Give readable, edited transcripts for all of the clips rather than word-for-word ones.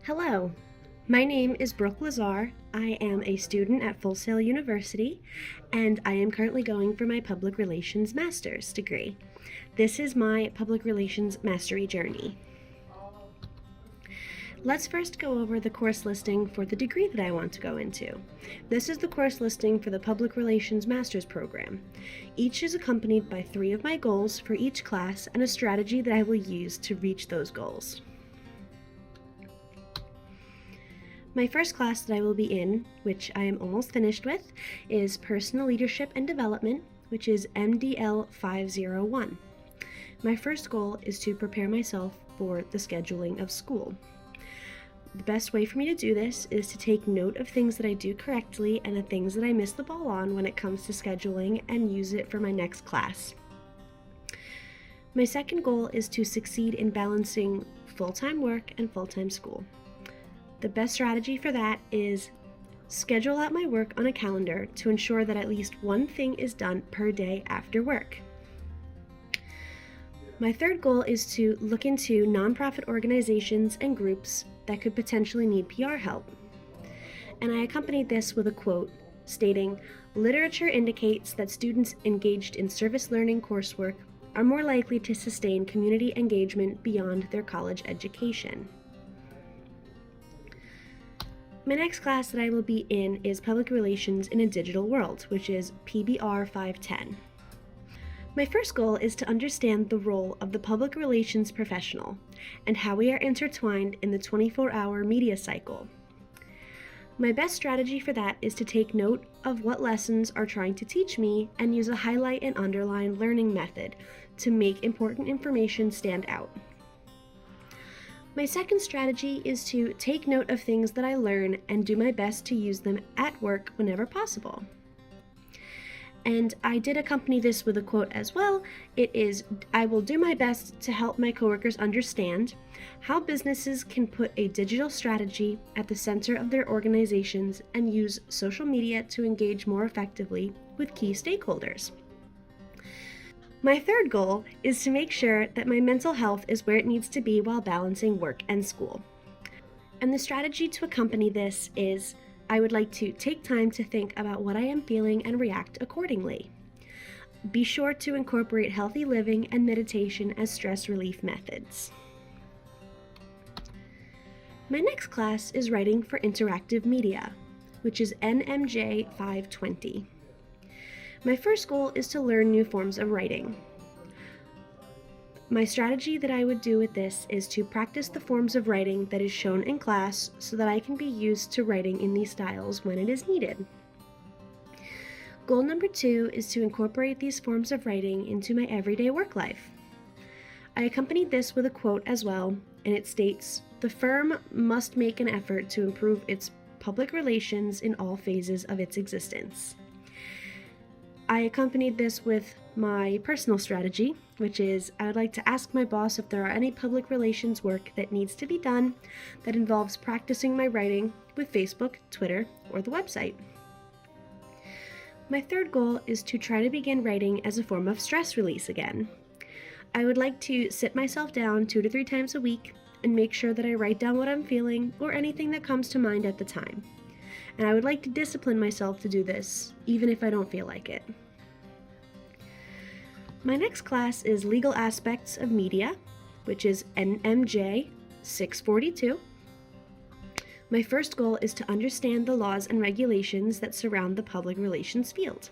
Hello, my name is Brooke Lazar. I am a student at Full Sail University, and I am currently going for my Public Relations Master's degree. This is my Public Relations Mastery journey. Let's first go over the course listing for the degree that I want to go into. This is the course listing for the Public Relations Master's program. Each is accompanied by 3 of my goals for each class and a strategy that I will use to reach those goals. My first class that I will be in, which I am almost finished with, is Personal Leadership and Development, which is MDL 501. My first goal is to prepare myself for the scheduling of school. The best way for me to do this is to take note of things that I do correctly and the things that I miss the ball on when it comes to scheduling and use it for my next class. My second goal is to succeed in balancing full-time work and full-time school. The best strategy for that is schedule out my work on a calendar to ensure that at least one thing is done per day after work. My third goal is to look into nonprofit organizations and groups that could potentially need PR help. And I accompanied this with a quote stating, "Literature indicates that students engaged in service learning coursework are more likely to sustain community engagement beyond their college education." My next class that I will be in is Public Relations in a Digital World, which is PBR 510. My first goal is to understand the role of the public relations professional and how we are intertwined in the 24-hour media cycle. My best strategy for that is to take note of what lessons are trying to teach me and use a highlight and underline learning method to make important information stand out. My second strategy is to take note of things that I learn and do my best to use them at work whenever possible. And I did accompany this with a quote as well. It is, "I will do my best to help my coworkers understand how businesses can put a digital strategy at the center of their organizations and use social media to engage more effectively with key stakeholders." My third goal is to make sure that my mental health is where it needs to be while balancing work and school. And the strategy to accompany this is I would like to take time to think about what I am feeling and react accordingly. Be sure to incorporate healthy living and meditation as stress relief methods. My next class is Writing for Interactive Media, which is NMJ 520. My first goal is to learn new forms of writing. My strategy that I would do with this is to practice the forms of writing that is shown in class so that I can be used to writing in these styles when it is needed. Goal number 2 is to incorporate these forms of writing into my everyday work life. I accompanied this with a quote as well, and it states, "The firm must make an effort to improve its public relations in all phases of its existence." I accompanied this with my personal strategy, which is I would like to ask my boss if there are any public relations work that needs to be done that involves practicing my writing with Facebook, Twitter, or the website. My third goal is to try to begin writing as a form of stress release again. I would like to sit myself down 2 to 3 times a week and make sure that I write down what I'm feeling or anything that comes to mind at the time. And I would like to discipline myself to do this, even if I don't feel like it. My next class is Legal Aspects of Media, which is NMJ 642. My first goal is to understand the laws and regulations that surround the public relations field.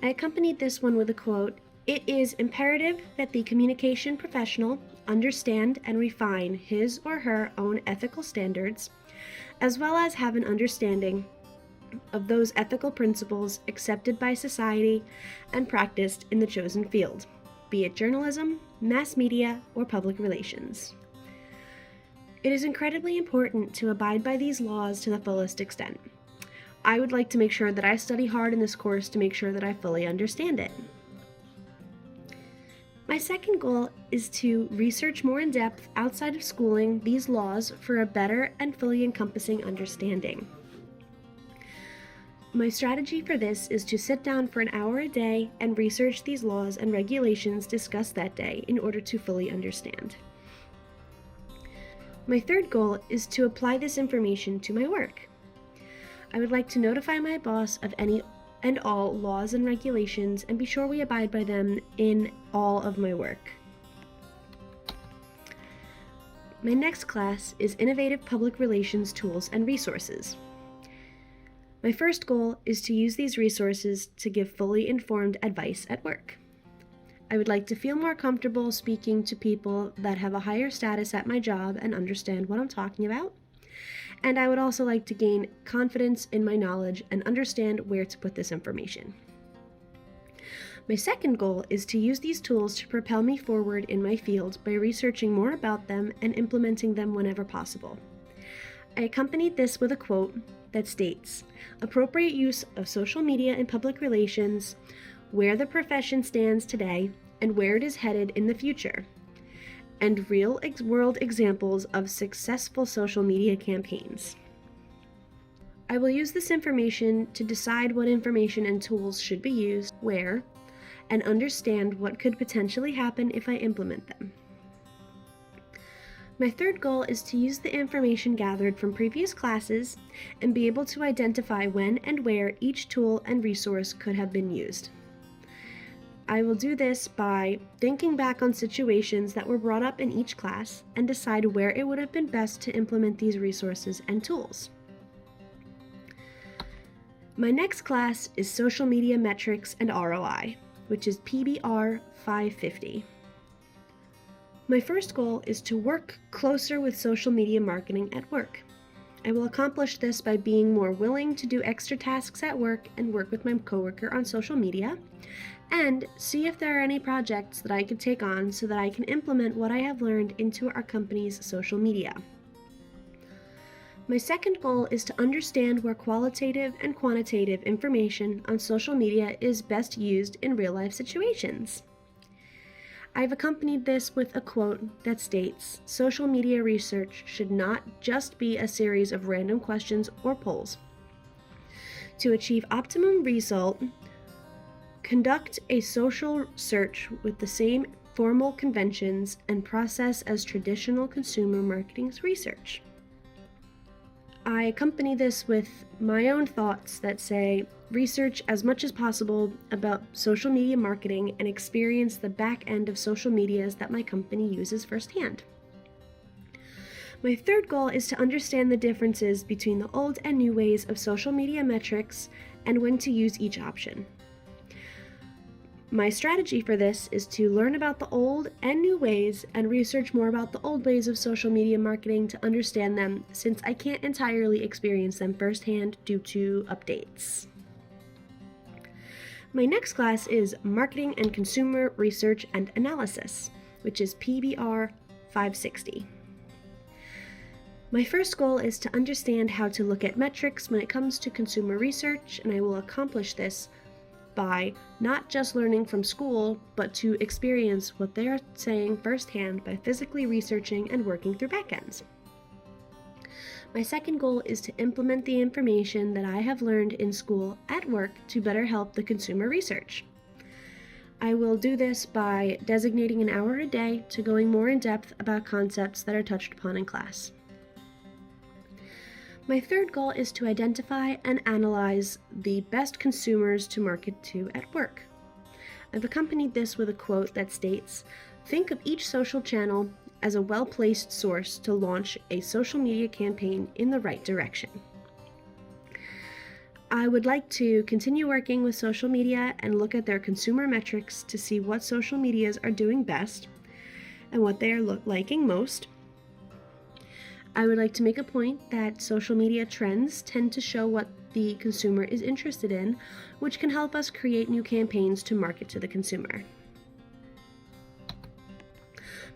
I accompanied this one with a quote, "It is imperative that the communication professional understand and refine his or her own ethical standards, as well as have an understanding of those ethical principles accepted by society and practiced in the chosen field, be it journalism, mass media, or public relations." It is incredibly important to abide by these laws to the fullest extent. I would like to make sure that I study hard in this course to make sure that I fully understand it. My second goal is to research more in depth outside of schooling these laws for a better and fully encompassing understanding. My strategy for this is to sit down for an hour a day and research these laws and regulations discussed that day in order to fully understand. My third goal is to apply this information to my work. I would like to notify my boss of any and all laws and regulations and be sure we abide by them in all of my work. My next class is Innovative Public Relations Tools and Resources. My first goal is to use these resources to give fully informed advice at work. I would like to feel more comfortable speaking to people that have a higher status at my job and understand what I'm talking about. And I would also like to gain confidence in my knowledge and understand where to put this information. My second goal is to use these tools to propel me forward in my field by researching more about them and implementing them whenever possible. I accompanied this with a quote that states, "Appropriate use of social media and public relations, where the profession stands today and where it is headed in the future, and real-world examples of successful social media campaigns." I will use this information to decide what information and tools should be used, where, and understand what could potentially happen if I implement them. My third goal is to use the information gathered from previous classes and be able to identify when and where each tool and resource could have been used. I will do this by thinking back on situations that were brought up in each class and decide where it would have been best to implement these resources and tools. My next class is Social Media Metrics and ROI, which is PBR 550. My first goal is to work closer with social media marketing at work. I will accomplish this by being more willing to do extra tasks at work and work with my coworker on social media, and see if there are any projects that I could take on so that I can implement what I have learned into our company's social media. My second goal is to understand where qualitative and quantitative information on social media is best used in real-life situations. I've accompanied this with a quote that states, "Social media research should not just be a series of random questions or polls. To achieve optimum result, conduct a social search with the same formal conventions and process as traditional consumer marketing research." I accompany this with my own thoughts that say, research as much as possible about social media marketing and experience the back end of social medias that my company uses firsthand. My third goal is to understand the differences between the old and new ways of social media metrics and when to use each option. My strategy for this is to learn about the old and new ways and research more about the old ways of social media marketing to understand them, since I can't entirely experience them firsthand due to updates. My next class is Marketing and Consumer Research and Analysis, which is PBR 560. My first goal is to understand how to look at metrics when it comes to consumer research, and I will accomplish this by not just learning from school, but to experience what they are saying firsthand by physically researching and working through backends. My second goal is to implement the information that I have learned in school at work to better help the consumer research. I will do this by designating an hour a day to going more in depth about concepts that are touched upon in class. My third goal is to identify and analyze the best consumers to market to at work. I've accompanied this with a quote that states, "Think of each social channel as a well-placed source to launch a social media campaign in the right direction." I would like to continue working with social media and look at their consumer metrics to see what social medias are doing best and what they are liking most. I would like to make a point that social media trends tend to show what the consumer is interested in, which can help us create new campaigns to market to the consumer.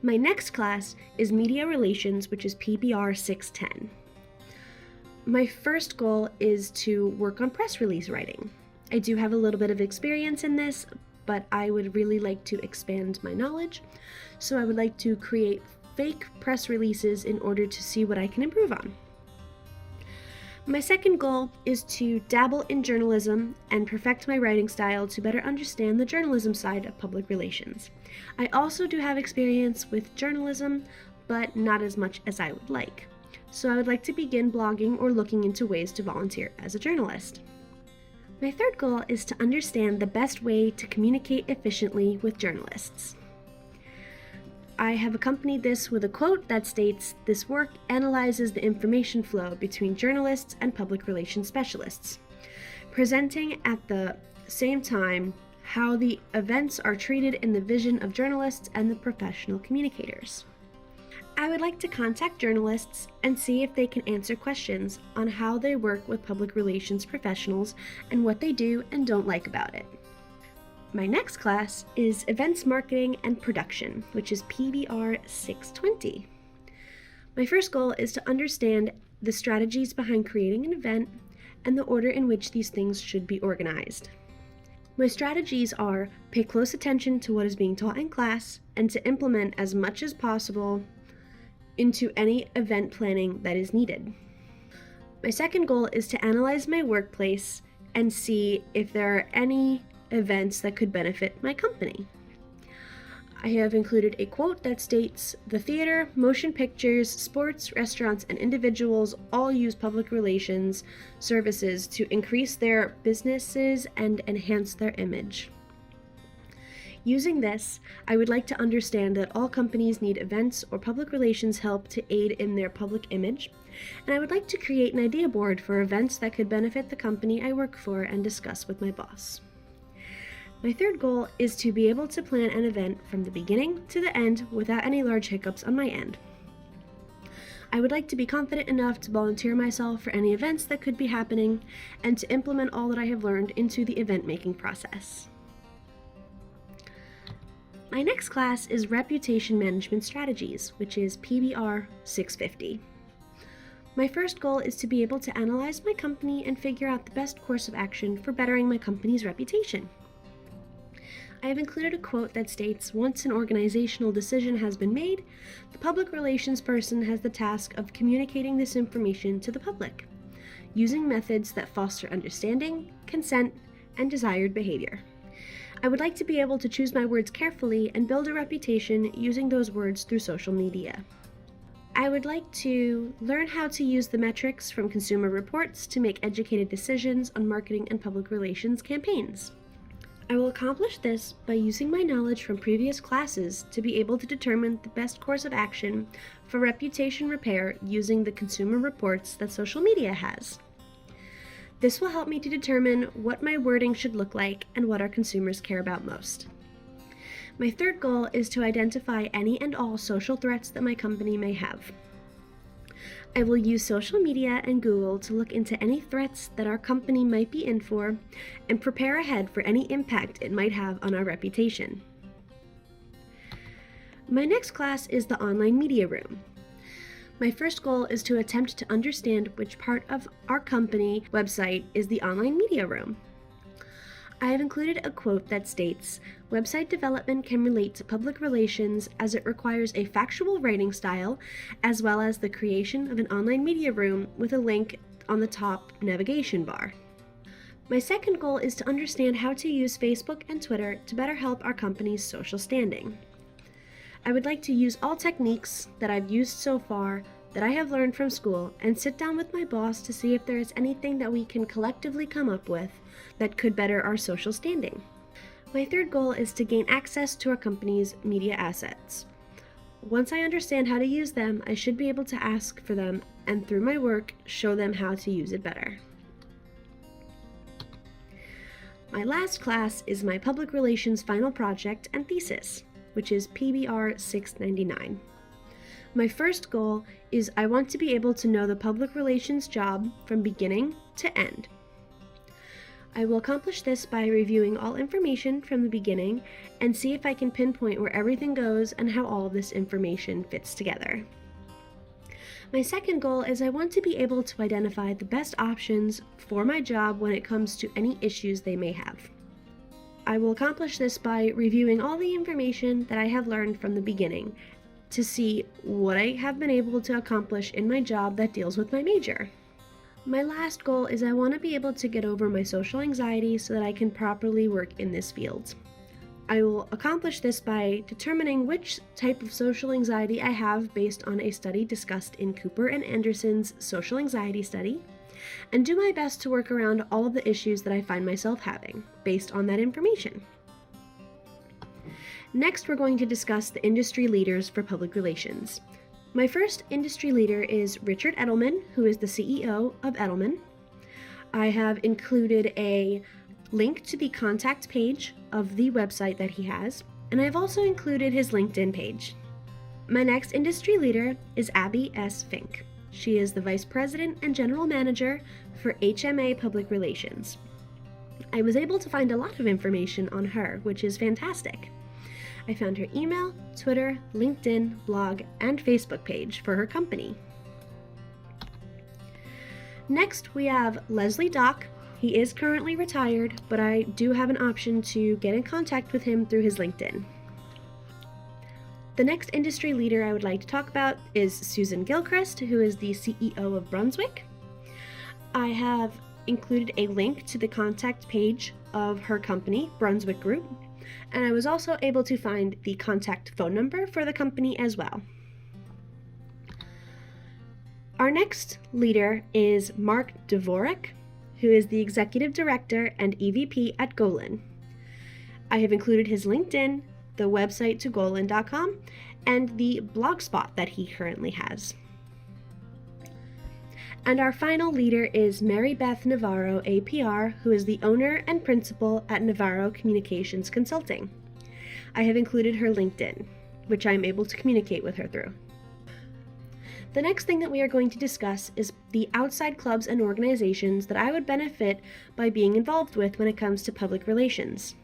My next class is Media Relations, which is PBR 610. My first goal is to work on press release writing. I do have a little bit of experience in this, but I would really like to expand my knowledge, so I would like to create fake press releases in order to see what I can improve on. My second goal is to dabble in journalism and perfect my writing style to better understand the journalism side of public relations. I also do have experience with journalism, but not as much as I would like. So I would like to begin blogging or looking into ways to volunteer as a journalist. My third goal is to understand the best way to communicate efficiently with journalists. I have accompanied this with a quote that states, "This work analyzes the information flow between journalists and public relations specialists, presenting at the same time how the events are treated in the vision of journalists and the professional communicators." I would like to contact journalists and see if they can answer questions on how they work with public relations professionals and what they do and don't like about it. My next class is Events Marketing and Production, which is PBR 620. My first goal is to understand the strategies behind creating an event and the order in which these things should be organized. My strategies are pay close attention to what is being taught in class and to implement as much as possible into any event planning that is needed. My second goal is to analyze my workplace and see if there are any events that could benefit my company. I have included a quote that states, "The theater, motion pictures, sports, restaurants, and individuals all use public relations services to increase their businesses and enhance their image." Using this, I would like to understand that all companies need events or public relations help to aid in their public image, and I would like to create an idea board for events that could benefit the company I work for and discuss with my boss. My third goal is to be able to plan an event from the beginning to the end without any large hiccups on my end. I would like to be confident enough to volunteer myself for any events that could be happening and to implement all that I have learned into the event making process. My next class is Reputation Management Strategies, which is PBR 650. My first goal is to be able to analyze my company and figure out the best course of action for bettering my company's reputation. I have included a quote that states, "Once an organizational decision has been made, the public relations person has the task of communicating this information to the public, using methods that foster understanding, consent, and desired behavior." I would like to be able to choose my words carefully and build a reputation using those words through social media. I would like to learn how to use the metrics from Consumer Reports to make educated decisions on marketing and public relations campaigns. I will accomplish this by using my knowledge from previous classes to be able to determine the best course of action for reputation repair using the Consumer Reports that social media has. This will help me to determine what my wording should look like and what our consumers care about most. My third goal is to identify any and all social threats that my company may have. I will use social media and Google to look into any threats that our company might be in for and prepare ahead for any impact it might have on our reputation. My next class is the Online Media Room. My first goal is to attempt to understand which part of our company website is the online media room. I have included a quote that states, "Website development can relate to public relations as it requires a factual writing style, as well as the creation of an online media room with a link on the top navigation bar." My second goal is to understand how to use Facebook and Twitter to better help our company's social standing. I would like to use all techniques that I've used so far that I have learned from school and sit down with my boss to see if there is anything that we can collectively come up with that could better our social standing. My third goal is to gain access to our company's media assets. Once I understand how to use them, I should be able to ask for them and through my work, show them how to use it better. My last class is my public relations final project and thesis, which is PBR 699. My first goal is I want to be able to know the public relations job from beginning to end. I will accomplish this by reviewing all information from the beginning and see if I can pinpoint where everything goes and how all of this information fits together. My second goal is I want to be able to identify the best options for my job when it comes to any issues they may have. I will accomplish this by reviewing all the information that I have learned from the beginning to see what I have been able to accomplish in my job that deals with my major. My last goal is I want to be able to get over my social anxiety so that I can properly work in this field. I will accomplish this by determining which type of social anxiety I have based on a study discussed in Cooper and Anderson's social anxiety study, and do my best to work around all of the issues that I find myself having based on that information. Next, we're going to discuss the industry leaders for public relations. My first industry leader is Richard Edelman, who is the CEO of Edelman. I have included a link to the contact page of the website that he has, and I've also included his LinkedIn page. My next industry leader is Abby S. Fink. She is the Vice President and General Manager for HMA Public Relations. I was able to find a lot of information on her, which is fantastic. I found her email, Twitter, LinkedIn, blog, and Facebook page for her company. Next, we have Leslie Dock. He is currently retired, but I do have an option to get in contact with him through his LinkedIn. The next industry leader I would like to talk about is Susan Gilchrist, who is the CEO of Brunswick. I have included a link to the contact page of her company, Brunswick Group, and I was also able to find the contact phone number for the company as well. Our next leader is Mark Dvorak, who is the Executive Director and EVP at Golin. I have included his LinkedIn, the website to golin.com, and the blogspot that he currently has. And our final leader is Mary Beth Navarro, APR, who is the owner and principal at Navarro Communications Consulting. I have included her LinkedIn, which I am able to communicate with her through. The next thing that we are going to discuss is the outside clubs and organizations that I would benefit by being involved with when it comes to public relations.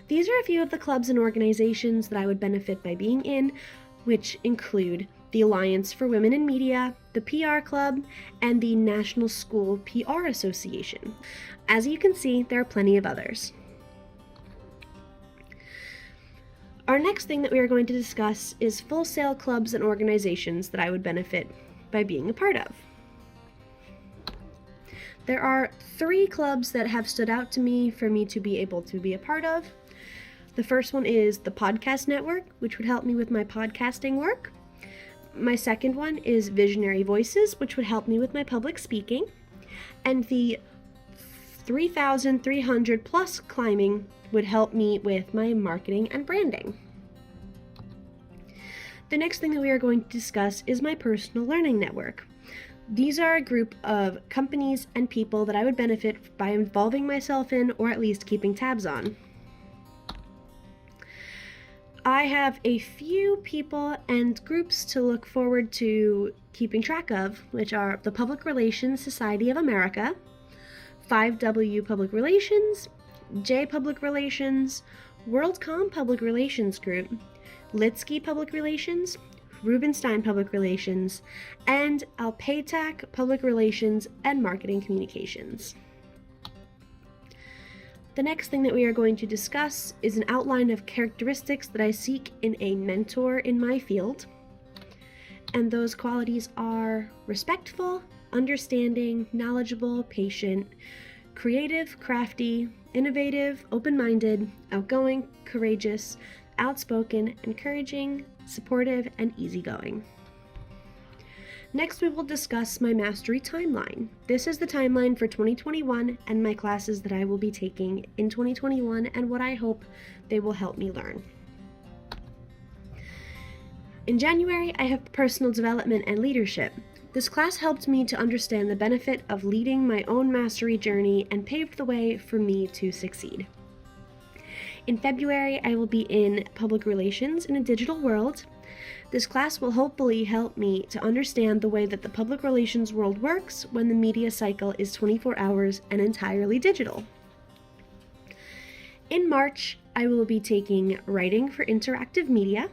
These are a few of the clubs and organizations that I would benefit by being in, which include the Alliance for Women in Media, the PR Club, and the National School PR Association. As you can see, there are plenty of others. Our next thing that we are going to discuss is full sail clubs and organizations that I would benefit by being a part of. There are 3 clubs that have stood out to me for me to be able to be a part of. The first one is the Podcast Network, which would help me with my podcasting work. My second one is Visionary Voices, which would help me with my public speaking. And the 3,300 plus climbing would help me with my marketing and branding. The next thing that we are going to discuss is my personal learning network. These are a group of companies and people that I would benefit by involving myself in, or at least keeping tabs on. I have a few people and groups to look forward to keeping track of, which are the Public Relations Society of America, 5W Public Relations, J Public Relations, WorldCom Public Relations Group, Litsky Public Relations, Rubenstein Public Relations, and Alpaytac Public Relations and Marketing Communications. The next thing that we are going to discuss is an outline of characteristics that I seek in a mentor in my field. And those qualities are respectful, understanding, knowledgeable, patient, creative, crafty, innovative, open-minded, outgoing, courageous, outspoken, encouraging, supportive, and easygoing. Next, we will discuss my mastery timeline. This is the timeline for 2021 and my classes that I will be taking in 2021 and what I hope they will help me learn. In January, I have personal development and leadership. This class helped me to understand the benefit of leading my own mastery journey and paved the way for me to succeed. In February, I will be in Public Relations in a Digital World. This class will hopefully help me to understand the way that the public relations world works when the media cycle is 24 hours and entirely digital. In March, I will be taking Writing for Interactive Media.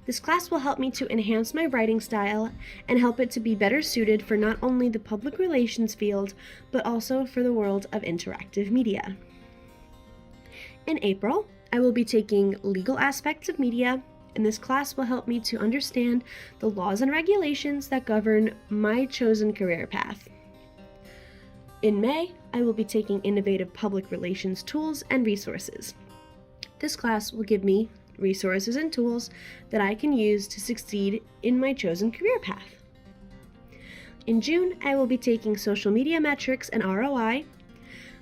This class will help me to enhance my writing style and help it to be better suited for not only the public relations field, but also for the world of interactive media. In April, I will be taking Legal Aspects of Media, and this class will help me to understand the laws and regulations that govern my chosen career path. In May, I will be taking Innovative Public Relations Tools and Resources. This class will give me resources and tools that I can use to succeed in my chosen career path. In June, I will be taking social media metrics and ROI.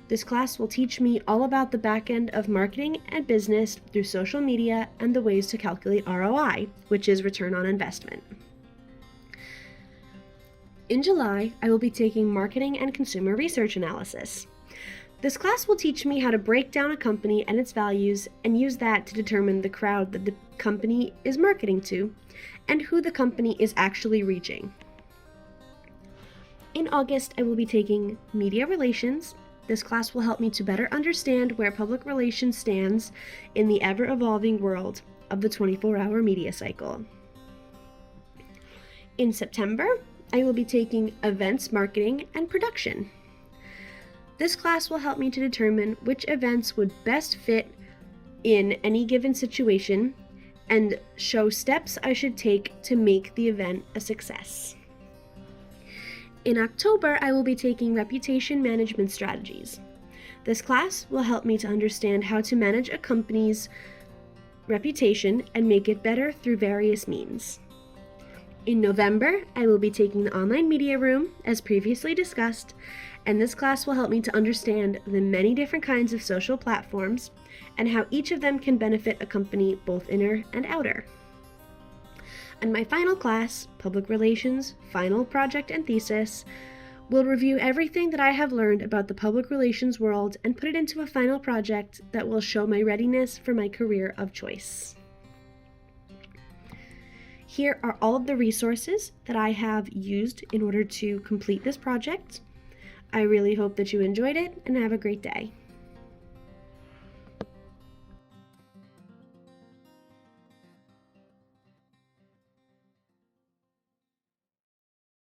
This class will teach me all about the back end of marketing and business through social media and the ways to calculate ROI, which is return on investment. In July, I will be taking marketing and consumer research analysis. This class will teach me how to break down a company and its values and use that to determine the crowd that the company is marketing to and who the company is actually reaching. In August, I will be taking media relations. This class will help me to better understand where public relations stands in the ever-evolving world of the 24-hour media cycle. In September, I will be taking events marketing and production. This class will help me to determine which events would best fit in any given situation and show steps I should take to make the event a success. In October, I will be taking reputation management strategies. This class will help me to understand how to manage a company's reputation and make it better through various means. In November, I will be taking the online media room, as previously discussed, and this class will help me to understand the many different kinds of social platforms and how each of them can benefit a company both inner and outer. And my final class, Public Relations, Final Project and Thesis, will review everything that I have learned about the public relations world and put it into a final project that will show my readiness for my career of choice. Here are all of the resources that I have used in order to complete this project. I really hope that you enjoyed it and have a great day.